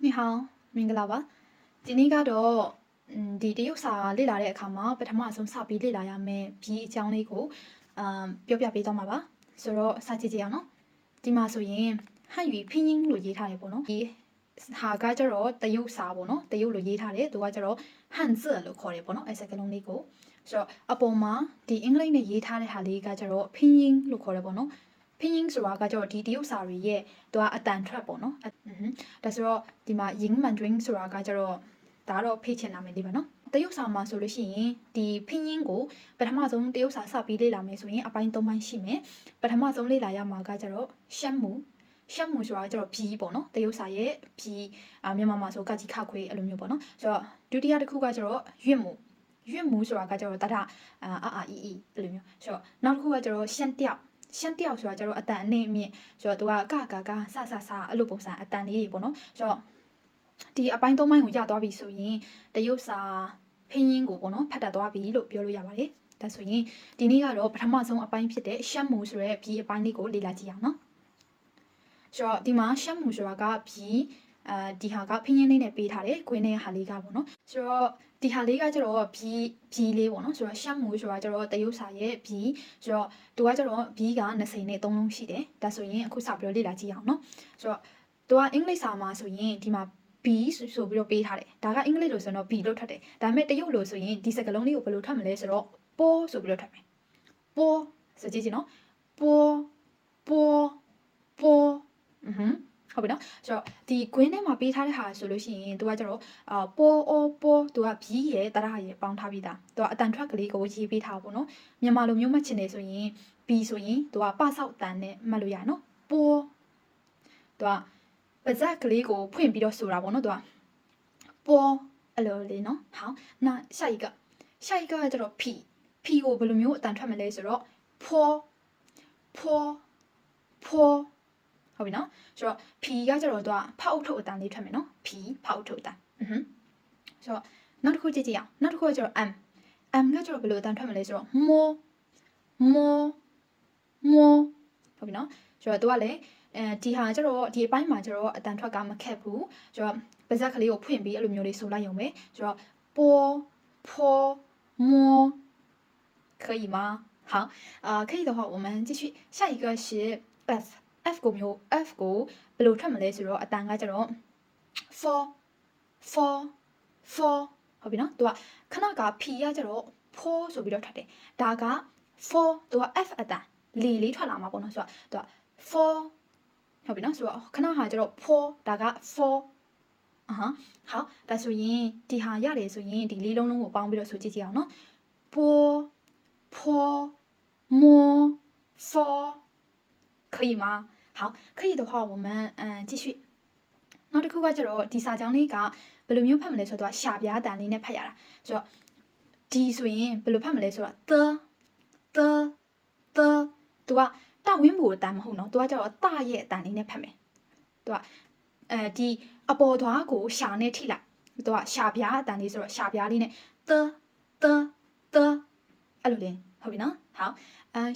你好，မင်္ဂလာပါဒီနေ့ကတော့ဒီတရုတ်စာလေ့လာတဲ့အခါမှာပထမဆုံးစပြီးလေ့လာရမယ်ပြီးအကြောင်းလေးကိုပြောပြပေးသွားမှာပါဆိုတော့စကြည့်ကြရအောင်နော်ဒီမှာဆိုရင်ဟန်ယူဖင်းရင်းလို့ရေးထားတယ်ပေါ့နော်ဒီဟာကကျတော့တရုတ်စာပေါ့နော်တရုတ်လို့ရေးထားတယ်သူကကျတော့ဟန်ဇလို့ခေါ်တယ်ပေါ့နော်အဲစကားလုံးလေးကိုဆိုတော့အပေါ်မှာဒီအင်္ဂလိပ်နဲ့ရေးထားတဲ့ဟာလေးကကျတော့ဖင်းရင်းလို့ခေါ်တယ်ပေါ့နော်ဖင်းရင်းဆိုတာကကျတော့ဒီတရုတ်စာတွေရဲ့သူကအတန်ထွက်ပေါ့နော်ဒါဆိုတော့ဒီမှာ ying mandarin ဆိုတာကကျတော့ဒါတော့ဖိတ်ချင်လာမယ်လေးပါနော်တရုတ်စာမှာဆိုလို့ရှိရင်ဒီဖင်းရင်းကိုပထမဆုံးတရုတ်စာစပြီးလေ့လာမယ်ဆိုရင်အပိုင်း၃ပိုင်းရှိမယ်ပထမဆုံးလေ့လာရမှာကကျတော့ရှမ်းမူဆိုတာကျတော့ဘီပေါ့နော်တရုတ်စာရဲ့ဘီမြန်မာမှာဆိုကကြီးခခွေအဲ့လိုမျိုးပေါ့နော်ဆိုတော့ဒုတိယတစ်ခုကကျတော့ရွတ်မူဆိုတာကကျတော့တထအီအဲ့လိုမျိုးဆိုတော့နောက်တစ်ခုကကျတော့ရှမ်းတယောက်ဆိုတာကျတော့အတန်အနှိမ့်အမြင့်ဆိုတော့သူကကဆအဲ့လိုပုံစံအတန်လေးတွေပေါ့နော်ဆိုတော့ဒီအပိုင်း၃ပိုင်းကိုရသွားပြီဆိုရင်တရုတ်စာဖင်းရင်းကိုပေါ့နော်ဖတ်တတ်သွားပြီလို့ပြောလို့ရပါတယ်ဒါဆိုရင်ဒီနေ့ကတော့ပထမဆုံးအပိုင်းဖြစ်တဲ့ရှမ်းမူဆိုတဲ့ဘီအပိုင်းလေးကိုလေ့လာကြည့်အောင်နော်ဆိုတော့ဒီမှာရှမ်းမူဆိုတာကဘီဒီဟာကဖင်းရင်းလေးနဲ့ပေးထားတယ်ခွင်းနဲ့ဟာလေးကပေါ့နော်ဆိုတော့ဒီဟာလေးကကျတော့ဘီလေးပေါ့နော်ဆိုတော့ရှမ်းမူဆိုတာကျတော့တရုတ်စာရဲ့ဘီဆိုတော့သူကကျတော့ဘီက20နဲ့3လုံးရှိတယ်ဒါဆိုရင်အခုစပြီးတော့လေ့လာကြည့်အောင်နော်ဆိုတော့သူကအင်္ဂလိပ်စာမှာဆိုရင်ဒီမှာ B ဆိုပြီးတော့ပေးထားတယ်ဒါကအင်္ဂလိပ်လိုဆိုရင်တော့ B လို့ထွက်တယ်ဒါပေမဲ့တရုတ်လိုဆိုရင်ဒီစကားလုံးလေးကိုဘယ်လိုထွက်မလဲဆိုတော့ပိုးဆိုပြီးတော့ထွက်မယ်ပိုးဆိုကြည့်ချင်နော်ပိုးဟုတ်ပြီနော်ဆိုတော့ဒီ green ထဲမှာပေးထားတဲ့ဟာဆိုလို့ရှိရင်သူကကျတော့ပိုးသူကဘီးရဲ့တရရဲ့ပေါင်းထားပြီးသားသူကအတန်ထွက်ကလေးကိုရေးပေးထားပေါ့နော်မြန်မာလိုမျိုးမှတ်ချင်တယ်ဆိုရင် B ဆိုရင်သူကပဆောက်တန်နဲ့မှတ်လို့ရနော်ပိုးသူကပါဇက်ကလေးကိုဖွင့်ပြီးတော့ဆိုတာပေါ့နော်သူကပိုးအဲ့လိုလေးနော်好那下一个ကကျတော့ P ကိုဘယ်လိုမျိုးအတန်ထွက်မလဲဆိုတော့ဖိုးဟုတ်ပြီနော်ဆိုတော့ P ကကျတော့သူကဖောက်ထုတ်အတန်လေးထွက်မယ်နော် P ဖောက်ထုတ်အတန်ဆိုတော့နောက်တစ်ခုကြည့်အောင်နောက်တစ်ခုကကျတော့ M ကကျတော့ဘယ်လိုအတန်ထွက်မလဲဆိုတော့မိုးဟုတ်ပြီနော်ဆိုတော့သူကလည်းဒီဟာကျတော့ဒီအပိုင်းမှာကျတော့အတန်ထွက်ကမခက်ဘူးဆိုတော့ပါဇက်ကလေးကိုဖွင့်ပြီးအဲ့လိုမျိုးလေးဆိုလိုက်ရုံပဲဆိုတော့波可以吗好可以的话我们继续下一个是 F ကိုမျိုး F ကိုဘယ်လိုထွက်မလဲဆိုတော့အတန်ကကျတော့ for ဟုတ်ပြီနော်သူကခဏက P ကကျတော့ for ဆိုပြီးတော့ထွက်တယ်ဒါက for သူက F အတန်လေးထွက်လာမှာပေါ့နော်ဆိုတော့သူက for ဟုတ်ပြီနော်ဆိုတော့ခဏဟာကျတော့ for ဒါက for 好ဒါဆိုရင်ဒီဟာရတယ်ဆိုရင်ဒီလေးလုံးလုံးကိုပေါင်းပြီးတော့ဆိုကြည့်ကြအောင်နော်摸for可以吗好可以的话我们继续နောက်တစ်ခုကကျတော့ဒီစာကြောင်းလေးကဘယ်လိုမျိုးဖတ်မလဲဆိုတော့ရှာပြားတန်လေးနဲ့ဖတ်ရတာဆိုတော့ဒီဆိုရင်ဘယ်လိုဖတ်မလဲဆိုတော့သူကတဝင်းဘူအတန်မဟုတ်နော်သူကကျတော့တရဲ့အတန်လေးနဲ့ဖတ်မယ်သူကဒီအပေါ်သွားကိုရှာနဲ့ထိလိုက်သူကရှာပြားအတန်လေးဆိုတော့ရှာပြားလေးနဲ့အဲ့လိုလေးဟုတ်ပြီနော်好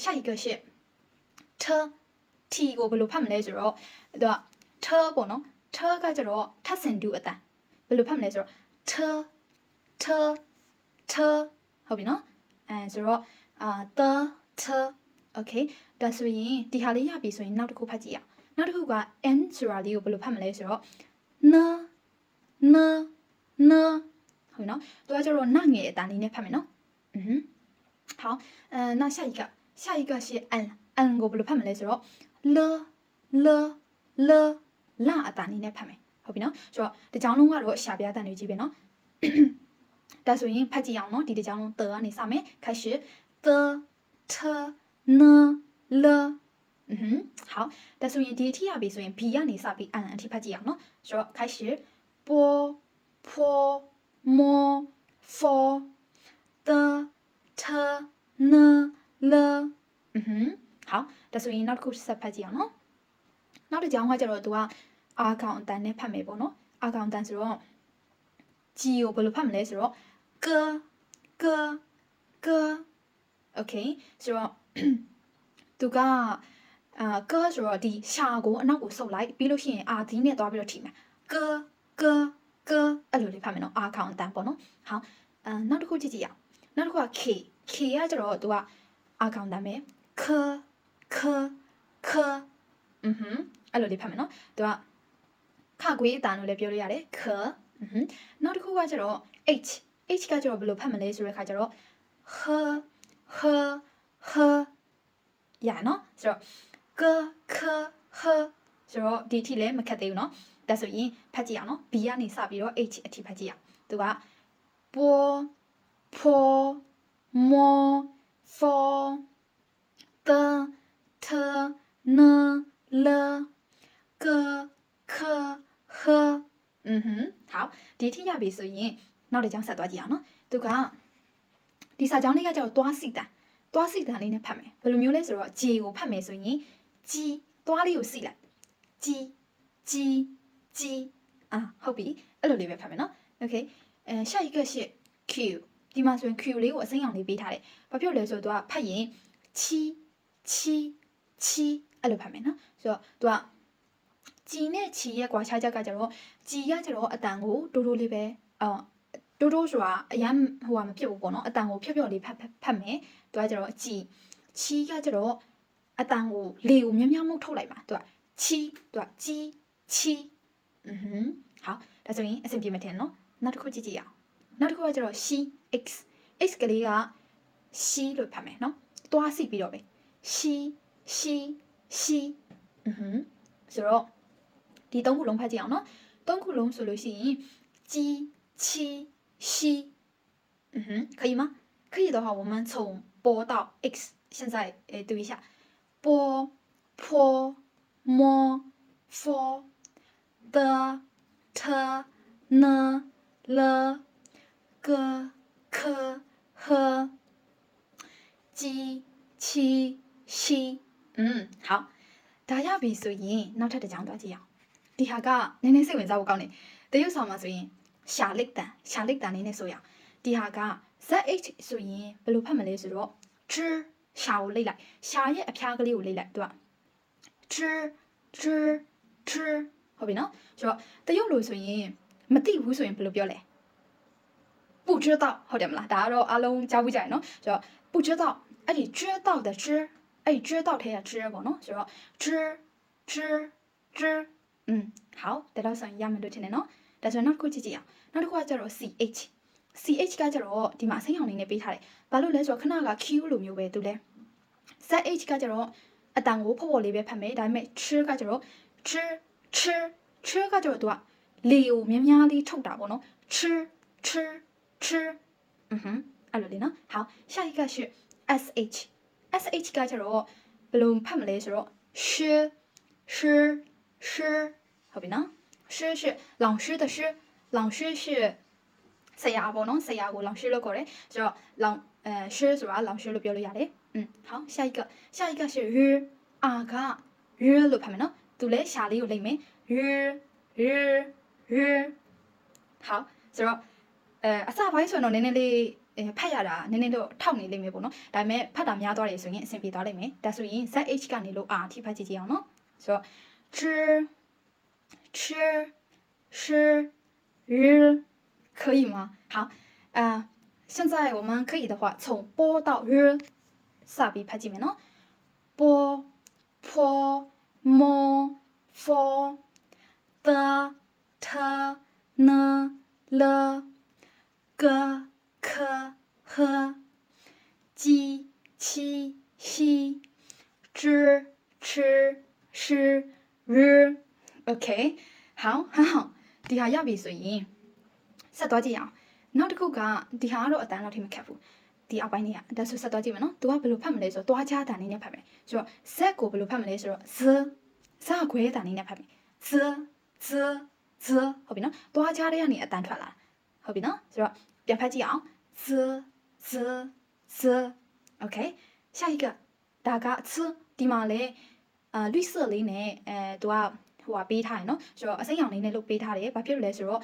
下一个是ထ T ကိုဘယ်လိုဖတ်မလဲဆိုတော့သူကထပေါ့နော်ထကကျတော့ထဆင်တူအတန်ဘယ်လိုဖတ်မလဲဆိုတော့ထဟုတ်ပြီနော်ဆိုတော့ထ okay ဒါဆိုရင်ဒီဟာလေးရပြီဆိုရင်နောက်တစ်ခုဖတ်ကြည့်အောင်နောက်တစ်ခုက N ဆိုတာလေးကိုဘယ်လိုဖတ်မလဲဆိုတော့နဟုတ်ပြီနော်သူကကျတော့နငယ်အတန်လေးနဲ့ဖတ်မယ်နော်好那下一个是 N ကိုဘယ်လိုဖတ်မလဲဆိုတော့လအတန်လေးနဲ့ဖတ်မယ်ဟုတ်ပြီနော်ဆိုတော့ဒီကြောင်းလုံးကတော့ရှာပြအတန်တွေကြီးပဲနော်ဒါဆိုရင်ဖတ်ကြည့်အောင်နော်ဒီကြောင်းလုံး的ကနေစမယ်开始的ထနလ好ဒါဆိုရင်ဒီအထိရပြီဆိုရင် B ကနေစပြီး N အထိဖတ်ကြည့်အောင်နော်ဆိုတော့开始波摸佛的ထနလ好ဒါဆိုရင်နောက်တစ်ခုဆက်ဖတ်ကြည့်အောင်နော်နောက်တစ်ကြောင်းကကျတော့သူကအာကောင်အတန်နဲ့ဖတ်မယ်ပေါ့နော်အာကောင်အတန်ဆိုတော့ G ကိုဘယ်လိုဖတ်မလဲဆိုတော့က okay ဆိုတော့သူကကဆိုတော့ဒီရှာကိုအနောက်ကိုဆုပ်လိုက်ပြီးလို့ရှိရင်အာဒီနဲ့သွားပြီးတော့ထိမယ်个အဲ့လိုလေးဖတ်မယ်နော်အာခေါင်အတန်ပေါ့နော်ဟောနောက်တစ်ခုကြည့်ကြည့်ရအောင်နောက်တစ်ခုက k ကကျတော့သူကအာခေါင်တန်ပဲခအဲ့လိုလေးဖတ်မယ်နော်သူကခခွေးအတန်လို့လည်းပြောလို့ရတယ်ခနောက်တစ်ခုကကျတော့ h ကကျတော့ဘယ်လိုဖတ်မလဲဆိုတဲ့ခါကျတော့ဟရနော်ဆိုတော့ကဆိုတော့ဒီထိလည်းမခက်သေးဘူးနော်ဒါဆိုရင်ဖတ်ကြည့်အောင်နော် b ကနေစပြီးတော့ h အထိဖတ်ကြည့်အောင်သူက波坡摸佛的特呢了个可呵好ဒီထိရပြီဆိုရင်နောက်တစ်ကြောင်းဆက်သွားကြည့်အောင်နော်သူကဒီစာကြောင်းလေးကကျတော့သွားစီတန်လေးနဲ့ဖတ်မယ်ဘယ်လိုမျိုးလဲဆိုတော့ J ကိုဖတ်မယ်ဆိုရင် G သွားလေးကိုစီလိုက် G ဟုတ်ပြီအဲ့လိုလေးပဲဖတ်မယ်နော် Okay 下一个是 Q ဒီမှာဆိုရင် Q လေးကိုအစိမ်းရောင်လေးပေးထားတယ်ဘာဖြစ်လဲဆိုတော့သူကဖတ်ရင်ချီအဲ့လိုဖတ်မယ်နော်ဆိုတော့သူက G နဲ့ ချီရဲ့ကွာခြားချက်ကကျတော့ G ကကျတော့အတန်ကိုတိုးလေးပဲတိုးဆိုတာအရင်ဟိုကမဖြစ်ဘူးပေါ့နော်အတန်ကိုဖြော့လေးဖတ်မယ်သူကကျတော့ G ချီကကျတော့အတန်ကိုလေကိုများမှုတ်ထုတ်လိုက်ပါသူကချီသူကချီ好ဒါဆိုရင်အဆင်ပြေမထင်နော်နောက်တစ်ခုကြည့်ကြည့်ရအောင်နောက်တစ်ခုကကျတော့ x ကလေးက c လို့ဖတ်မယ်နော်တွားစီပြီးတော့ပဲ c ဆိုတော့ဒီသုံးခုလုံးဖတ်ကြည့်အောင်နော်သုံးခုလုံးဆိုလို့ရှိရင်鸡七西可以吗可以的话我们从波到 x 现在读一下波坡摸佛的特呢了个可和鸡七西好ဒါရပြီဆိုရင်နောက်ထပ်တစ်ကြောင်းသွားကြည့်အောင်ဒီဟာကနည်းနည်းစိတ်ဝင်စားဖို့ကောင်းတယ်တရုတ်ဆောင်မှာဆိုရင်ရှာလိတ်တန်လေးနဲ့ဆိုရအောင်ဒီဟာက zh ဆိုရင်ဘယ်လိုဖတ်မလဲဆိုတော့ ရှာကိုလိတ်လိုက်ရှာရဲ့အဖျားကလေးကိုလိတ်လိုက်သူကဟုတ်ပြီနော်ဆိုတော့တရုတ်လိုဆိုရင်မသိဘူးဆိုရင်ဘယ်လိုပြောလဲ不知道ဟုတ်တယ်မလားဒါကတော့အားလုံးကြားဘူးကြရနော်ဆိုတော့不知道အဲ့ဒီ知道的知အဲ့知道ထဲက知ပေါ့နော်ဆိုတော့知好ဒါတော့ဆိုရင်ရမယ်လို့ထင်တယ်နော်ဒါဆိုနောက်တစ်ခုကြည့်ကြည့်အောင်နောက်တစ်ခုကကျတော့ ch ကကျတော့ဒီမှာအစိမ်းရောင်လေးနဲ့ပေးထားတယ်ဘာလို့လဲဆိုတော့ခဏက q လိုမျိုးပဲသူလဲ zh ကကျတော့အတန်ကိုဖော်လေးပဲဖတ်မယ်ဒါပေမဲ့ ကကျတော့ကကျတော့သူကလေကိုများလေးထုတ်တာပေါ့နော်吃အဲ့လိုလေးနော်好下一个是 sh ကကျတော့ဘယ်လိုဖတ်မလဲဆိုတော့ဟုတ်ပြီနော်是老师的是老师是ဆရာပေါ့နော်ဆရာကို老师လို့ခေါ်တယ်ဆိုတော့是ဆိုတာ老师လို့ပြောလို့ရတယ်好下一个是日က日လို့ဖတ်မယ်နော်သူလဲရှာလေးကိုလိမ့်မယ်日好ဆိုတော့အစပိုင်းဆိုတော့နည်းနည်းလေးဖတ်ရတာနည်းနည်းတော့ထောက်နေလိမ့်မယ်ပေါ့နော်ဒါပေမဲ့ဖတ်တာများသွားတယ်ဆိုရင်အဆင်ပြေသွားလိမ့်မယ်ဒါဆိုရင် zh ကနေလို့ r အထိဖတ်ကြည့်ကြအောင်နော်ဆိုတော့吃日可以吗好现在我们可以的话从波到日萨比拍几面呢波坡摸佛的特呢了个可和鸡七西知吃是日 OK 好很好ဒီဟာရပြီဆိုရင်ဆက်သွားကြည့်အောင်နောက်တစ်ခုကဒီဟာကတော့အတန်းလောက်ထိမခက်ဘူးဒီအောက်ပိုင်းလေးကဒါဆိုဆက်သွားကြည့်မယ်နော်သူကဘယ်လိုဖတ်မလဲဆိုတော့တွားချတာနေနဲ့ဖတ်မယ်ဆိုတော့ z ကိုဘယ်လိုဖတ်မလဲဆိုတော့ z ခွဲတာနေနဲ့ဖတ်မယ် z ဟုတ်ပြီနော်တွားချတဲ့ကနေအတန်းထွက်လာဟုတ်ပြီနော်ဆိုတော့ပြန်ဖတ်ကြည့်အောင် z OK 下一个ဒါက z ဒီမှာလေ绿色လေးနဲ့သူကဟိုပေးထားရနော်ဆိုတော့အစိမ်းရောင်လေးနဲ့လုပ်ပေးထားတယ်ဘာဖြစ်လို့လဲဆိုတော့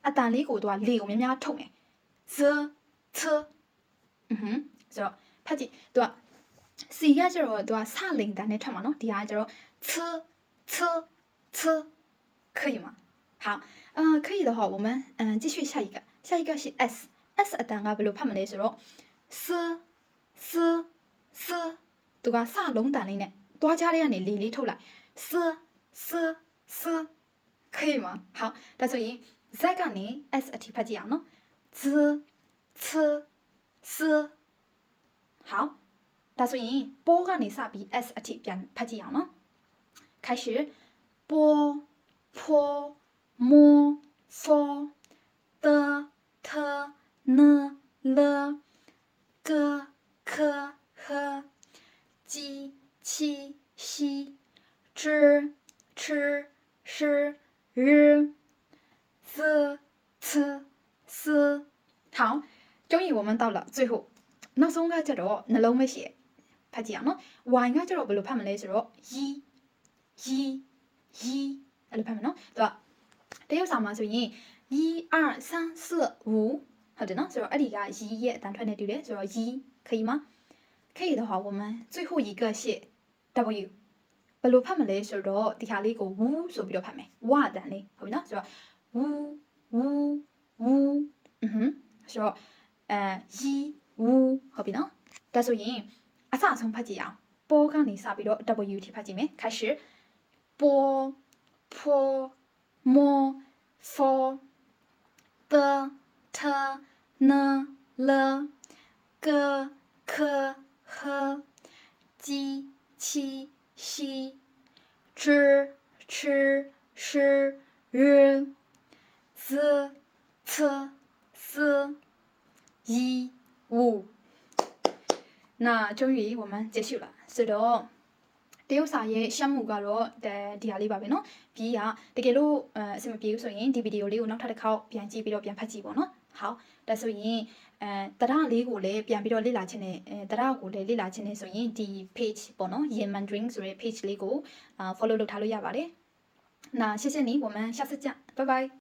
အတန်လေးကိုသူကလေကိုများထုတ်မယ်ဆိုတော့ဖတ်ကြည့်သူက c ကကျတော့သူကစလိန်တန်နဲ့ထွက်မှာနော်ဒီဟာကျတော့可以吗？好，可以的话，我们继续下一个，下一个是 S အတန်ကဘယ်လိုဖတ်မလဲဆိုတော့ s သူကစလုံးတန်လေးနဲ့သွားကြားလေးကနေလေလေးထုတ်လိုက် s 可以吗？好，ဒါဆိုရင် Z ကနေ S အထိဖတ်ကြည့်အောင်နော် z 好，ဒါဆိုရင်波ကနေစပြီး S အထိပြန်ဖတ်ကြည့်အောင်နော်开始波坡摸佛的特呢了个可和鸡七西知吃是日子思好，终于我们到了最后နောက်ဆုံးကကျတော့နှလုံးပဲရှိရဖတ်ကြည့်အောင်နော် Y ကကျတော့ဘယ်လိုဖတ်မလဲဆိုတော့ยีအဲ့လိုဖတ်မယ်နော်သူကတရုတ်စာမှာဆိုရင်1 2 3 4 5ဟုတ်တယ်နော်ဆိုတော့အဲ့ဒီကยีရဲ့အတန်ထွက်နေတူတယ်ဆိုတော့ยี可以吗可以的话我们最后一个是 W ဘယ်လိုဖတ်မလဲဆိုတော့ဒီဟာလေးကို wu ဆိုပြီးတော့ဖတ်မယ် w အတန်လေးဟုတ်ပြီနော်ဆိုတော့ wu ဆိုတော့ยีwu ဟုတ်ပြီနော်ဒါဆိုရင်အစအဆုံးဖတ်ကြည့်အောင်波ကနေစပြီးတော့ W ထိဖတ်ကြည့်မယ်开始波坡摸佛的特呢了个可和鸡七西知吃是日子思一五那终于我们结束了是的တရုတ်စာရဲ့ရှမ်းမှုကတော့ဒီဟာလေးပါပဲเนาะပြီးကတကယ်လို့အဆင်မပြေဘူးဆိုရင်ဒီဗီဒီယိုလေးကိုနောက်ထပ်တစ်ခေါက်ပြန်ကြည့်ပြီးတော့ပြန်ဖတ်ကြည့်ပေါ့เนาะ好ဒါဆိုရင်တရားလေးကိုလည်းပြန်ပြီးတော့လေ့လာခြင်းနဲ့တရားကိုလည်းလေ့လာခြင်းနဲ့ဆိုရင်ဒီ page ပေါ့เนาะ Yin Mandarin ဆိုတဲ့ page လေးကိုfollow လုပ်ထားလို့ရပါတယ်那谢谢你我们下次见拜拜